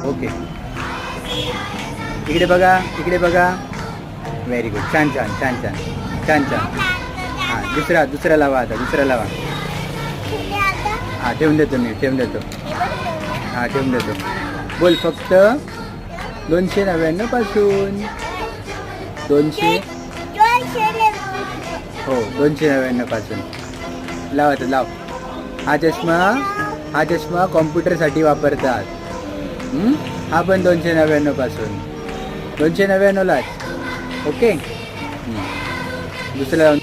Okay, इकडे बघा, इकडे बघा. Very good. छान छान छान छान छान छान. हां, दुसरा लावा. आता दुसरा लावा. हां, ठेवून देतो मी, ठेवून देतो. हां, ठेवून देतो. बोल फक्त 299 पासून 200. हो, 299 पासून. लावा तर लाव. हा चष्मा कॉम्प्युटरसाठी वापरतात. हा पण 299 पासून 299लाच. ओके, दुसरा लावून.